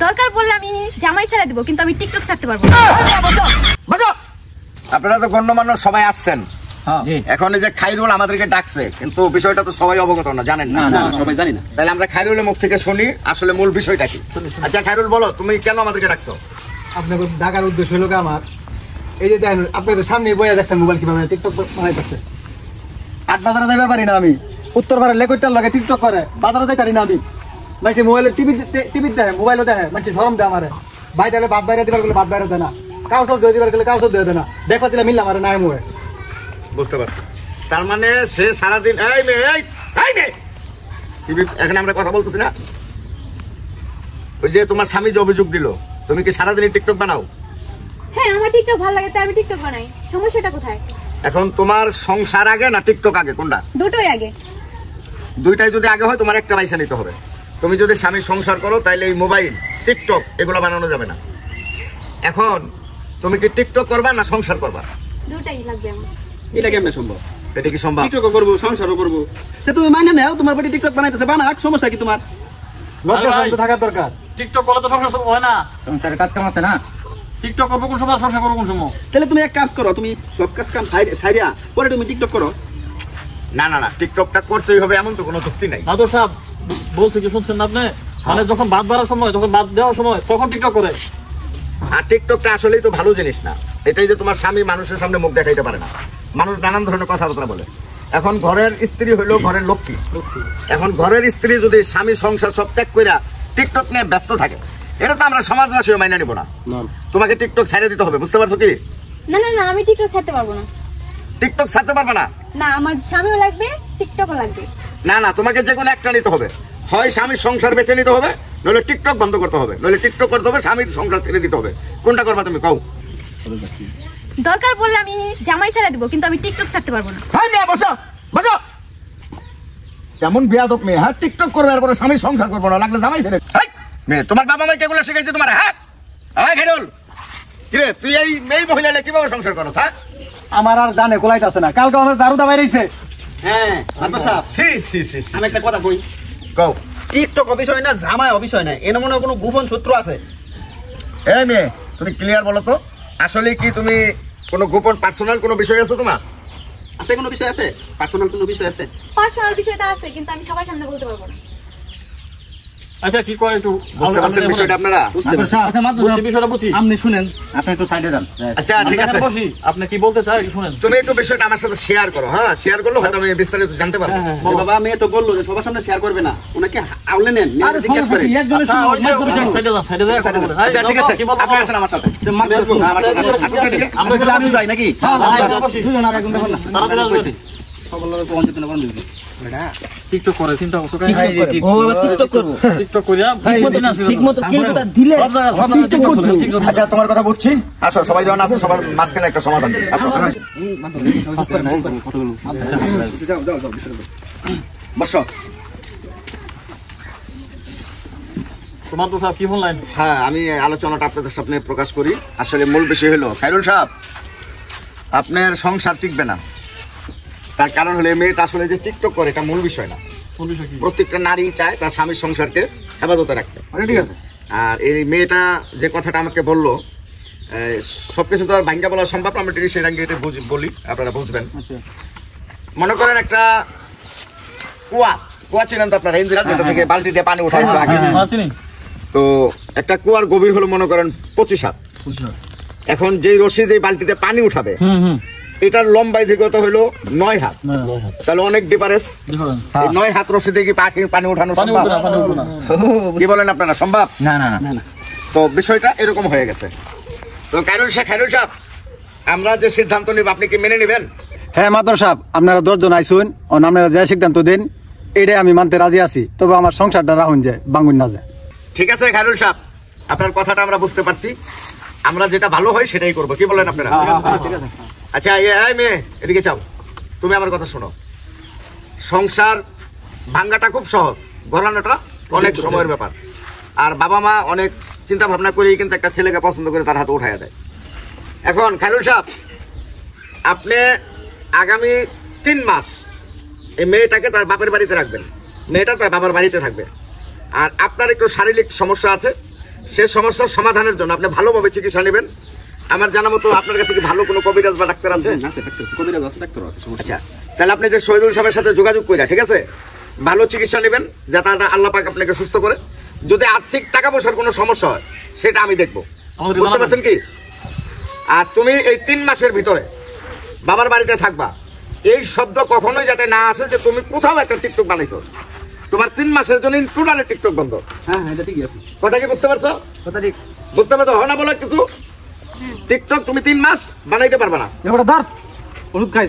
দরকার পড়লে আমি জামাই ছেড়ে দিব, কিন্তু আমি টিকটক ছাড়তে পারবো না। আপনারা তো গণ্যমান্য সবাই আসছেন, এখন এই যে খাইরুল আমাদেরকে ডাকছে, কিন্তু বিষয়টা তো সবাই অবগত না, জানেন না? সবাই জানি না। তাহলে আমরা খাইরুলের মুখ থেকে শুনি আসলে মূল বিষয়টা কি। আচ্ছা খাইরুল, বলো তুমি কেন আমাদেরকে ডাকছো? আপনাকে ডাকার উদ্দেশ্য হলো আমার, এই যে দেখেন আপনি তো সামনে বইয়া দেখছেন মোবাইল কিভাবে টিকটক বানাইতেছে। 8 বাজারে যাইতে পারি না আমি, উত্তর পাড়ার লেকইটার লগে টিকটক করে, বাজারে যাইতে পারি না আমি। মানুষ মোবাইলে টিভি দেখে, মোবাইলও দেখে, মানুষ ধরম দেয় আমারে। ভাই তাহলে বাদ বাইরে দিবার গেলে বাদ বাইরে দেয় না, কাউসল দিয়ে দিবার গেলে কাউসল দিয়ে দেয় না, দেখবা দিলে মিললাম আরে নাই মোবাইল। বুঝতে পারছি, তার মানে সে সারাদিন এখানে আমরা কথা বলতেছি না, ওই যে তোমার স্বামী যে অভিযোগ দিল, তুমি কি সারাদিন টিকটক বানাও? হ্যাঁ, আমার টিকটক ভালো লাগে তাই আমি টিকটক বানাই। সমস্যাটা কোথায়? এখন তোমার সংসার আগে না টিকটক আগে, কোনটা? দুটোই আগে। দুইটাই যদি আগে হয় তোমার একটা পয়সা নিতে হবে। তুমি যদি স্বামী সংসার করো তাইলে এই মোবাইল টিকটক এগুলো বানানো যাবে না। এখন তুমি কি টিকটক করবা না সংসার করবা? দুটোই লাগবে আমার। এটা কেমনে সম্ভব? এটা কি সম্ভব? টিকটকও করবো, সংসারও করবো। তুমি মানে নাও তোমার বাড়ি টিকটক বানাইতেছে, বানাক, সমস্যা কি তোমার? লজ্জা শরম তো থাকার দরকার। টিকটক করলে তো সংসার হয় না, তার কাজ কাম আছে না। টিকটক করবো কোন সময়, সংসার করবো কোন সময়? তাহলে তুমি এক কাজ করো, তুমি সব কাজ কাম সাইরিয়া পরে তুমি টিকটক করো। না না না, টিকটকটা করতেই হবে এমন তো কোনো যুক্তি নাই। মাদুর সাহেব বলছে কি শুনছেন না আপনি? মানে যখন ভাত বাড়ার সময়, যখন ভাত দেওয়ার সময় তখন টিকটক করে। আর টিকটকটা আসলেই তো ভালো জিনিস না। এটাই যে তোমার স্বামী মানুষের সামনে মুখ দেখাইতে পারে না, মানুষ নানান ধরনের কথাবার্তা বলে। এখন ঘরের স্ত্রী হইলো ঘরের লক্ষ্মী। এখন ঘরের স্ত্রী যদি স্বামী সংসার সব ত্যাগ করে টিকটক নিয়ে ব্যস্ত থাকে, এটা তো আমরা সমাজবাসী মাইনা নিব না। তোমাকে টিকটক ছেড়ে দিতে হবে, বুঝতে পারছো কি? না না না, আমি টিকটক ছাড়তে পারবো না। টিকটক ছাড়তে পারবে না? না, আমার স্বামীও লাগবে, টিকটকও লাগবে। না না, তোমাকে যে কোনো একটা নিতে হবে। হয় স্বামীর সংসার বেছে নিতে হবে, নইলে টিকটক বন্ধ করতে হবে, নইলে টিকটক করতে হবে, স্বামীর সংসার ছেড়ে দিতে হবে। কোনটা করবা তুমি কও? দরকার পড়লে আমি জামাই ছেড়ে দিব, কিন্তু আমি টিকটক ছাড়তে পারবো না। বসো বসো, কেমন বেয়াদব মেয়ে! হ্যাঁ, টিকটক করবে এরপরে স্বামীর সংসার করবো না, লাগলে জামাই ছেড়ে মেয়ে। তোমার বাবা মাকে এগুলো শিখাইছে তোমার? হ্যাঁ হ্যাঁ খেরুল, কিরে তুই এই মেয়ে মহিলা কিভাবে সংসার করো? হ্যাঁ, আমার আর জানে কোলাইতেছে না, কালকে আমার দারু দাবাই রয়েছে। হ্যাঁ আমি একটা কথা কই, কও। টিকটক অবিষয় না, জামাই অবিষয় না, এর মনে কোনো গোপন সূত্র আছে। এই মেয়ে, তুমি ক্লিয়ার বলো তো, আসলে কি তুমি কোনো গোপন পার্সোনাল কোনো বিষয় আছে তোমার? আছে কোনো বিষয় আছে? পার্সোনাল কোনো বিষয় আছে? পার্সোনাল বিষয়টা আছে, কিন্তু আমি সবার সামনে বলতে পারবো না। আচ্ছা কি কয় একটু বুঝতে পারছেন বিষয়টা আপনারা? বুঝছি, বিষয়টা বুঝছি। আপনি শুনেন, আপনি একটু সাইডে যান। আচ্ছা ঠিক আছে, বসি, আপনি কি বলতে চাই শুনেন। তুমি একটু বিষয়টা আমার সাথে শেয়ার করো। হ্যাঁ, শেয়ার করলে হয়তো আমি বিস্তারিত জানতে পারবো। বাবা মেয়ে তো বললো যে সবার সামনে শেয়ার করবে না, ওনাকে আউলে নেন, জিজ্ঞেস করে। আচ্ছা ওই যে সাইডে যান, সাইডে যান। আচ্ছা ঠিক আছে, আপনি আসেন আমার সাথে। আমার সাথে আসুন এদিকে। আমরা আমি যাই নাকি? দুজন আর একজন দেখুন না, তারা বেরোতে টিকটক করে চিন্তা করছো? টিকটক করবো, টিকটক করিয়া ঠিকমতো কেউটা দিলে আচ্ছা তোমার কথা বুঝছি। আসো সবাই যখন আসো, সবার মাঝখানে একটা সমাধান দিই। আসো বসো। তোমার তো সাহেব কি বললেন? হ্যাঁ, আমি আলোচনাটা আপনাদের সামনে প্রকাশ করি। আসলে মূল বিষয় হলো, খায়রুল সাহেব আপনার সংসার টিকবে না। তার কারণ হলো মেয়েটা আসলে যে টিকটক করে এটা মূল বিষয় না। প্রত্যেকটা নারী চায় তার স্বামীর সংসারকে হেফাজতে রাখতে। ঠিক আছে? আর এই মেয়েটা যে কথাটা আমাকে বললো, সবকিছু তো আর ভাঙ্গা বলা সম্ভব না, আমি সেই রাঙ্গিতে বলি, আপনারা বুঝবেন। মনে করেন একটা কুয়া ছিলেন তো আপনারা ইন্দিরা, যেটা থেকে বালতি দিয়ে পানি উঠাই আগে। তো একটা কুয়ার গভীর হলো মনে করেন 25 হাত। এখন যেই রশি যে বালতিতে পানি উঠাবে, এটার লম্বাই দিগত হলো 9 হাত। তাহলে অনেক ডিফারেন্স। 9 হাত রশি দিয়ে কি পানি উঠানো সম্ভব? কি বলেন আপনারা, সম্ভব? না না না। তো বিষয়টা এরকম হয়ে গেছে। তো খায়রুল সাহেব, আমরা যে সিদ্ধান্ত নিব আপনি কি মেনে নেবেন? হ্যাঁ মাদর সাহেব, আপনারা 10 জন আইসুন, আপনারা যে সিদ্ধান্ত দেন এটাই আমি মানতে রাজি আছি, তবে আমার সংসারটা রাহুন যায়, বাঙ্গুন না যায়। ঠিক আছে খায়রুল সাহেব, আপনার কথাটা আমরা বুঝতে পারছি। আমরা যেটা ভালো হয় সেটাই করবো, কি বলেন আপনারা? আচ্ছা এই মেয়ে এদিকে চাও, তুমি আমার কথা শোনো। সংসার ভাঙ্গাটা খুব সহজ, গড়ানোটা অনেক সময়ের ব্যাপার। আর বাবা মা অনেক চিন্তা ভাবনা করেই কিন্তু একটা ছেলেকে পছন্দ করে তার হাতে উঠাইয়া দেয়। এখন খায়রুল সাহেব, আপনি আগামী 3 মাস এই মেয়েটাকে তার বাপের বাড়িতে রাখবেন, মেয়েটা তার বাবার বাড়িতে থাকবে। আর আপনার একটু শারীরিক সমস্যা আছে, সে সমস্যার সমাধানের জন্য আপনি ভালোভাবে চিকিৎসা নেবেন। আমার জানা মতো আপনার কাছে কি ভালো কোনো কবিরাজ বা ডাক্তার আছে? আছে ডাক্তার, কবিরাজ আছে, ডাক্তার আছে, সমস্যা আচ্ছা, তাহলে আপনি যে শহীদুল সাহেবের সাথে যোগাযোগ করে, ঠিক আছে, ভালো চিকিৎসা নেবেন যাতে আল্লাহ পাক আপনাকে সুস্থ করে। যদি আর্থিক টাকা পয়সার কোনো সমস্যা হয় সেটা আমি দেখবো, আমাদের বুঝতে পারছেন কি? আর তুমি এই 3 মাসের ভিতরে বাবার বাড়িতে থাকবা, এই শব্দ কখনোই যাতে না আসে যে তুমি কোথাও একটা টিকটক বানাইছো। তোমার 3 মাসের জন্য টোটালি টিকটক বন্ধ। হ্যাঁ হ্যাঁ, এটা ঠিকই আছে, কথা কি বুঝতে পারছো? কথা ঠিক। বুঝতে পারছো? হয় না বলা কিছু? টিকটক তুমি 3 মাস বানাইতে পারবে না। এবার ধর ওষুধ খাই।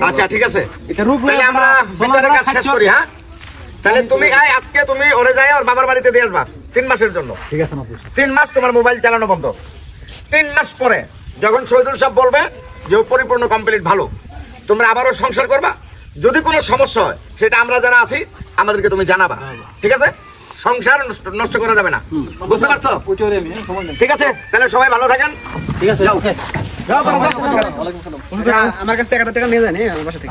আচ্ছা ঠিক আছে, এটা রূপ তাহলে আমরা বিচারের কাজ শেষ করি। হ্যাঁ, তাহলে তুমি আজকে তুমি ওরে যাই ওর বাবার বাড়িতে দিয়ে আসবা 3 মাসের জন্য। ঠিক আছে মাহফুজ। 3 মাস তোমার মোবাইল চালানো বন্ধ। 3 মাস পরে যখন শহীদুল সাহেব বলবে যে ও পরিপূর্ণ কমপ্লিট ভালো, তোমরা আবারও সংসার করবা। যদি কোনো সমস্যা হয় সেটা আমরা যারা আছি আমাদেরকে তুমি জানাবা, ঠিক আছে? সংসার নষ্ট করা যাবে না, বুঝতে পারছো? ওইটারে আমি সময় নেই। ঠিক আছে, তাহলে সবাই ভালো থাকেন। ঠিক আছে, ওকে। আমার কাছে 1000 টাকা নিয়ে যান আমার বাসা থেকে।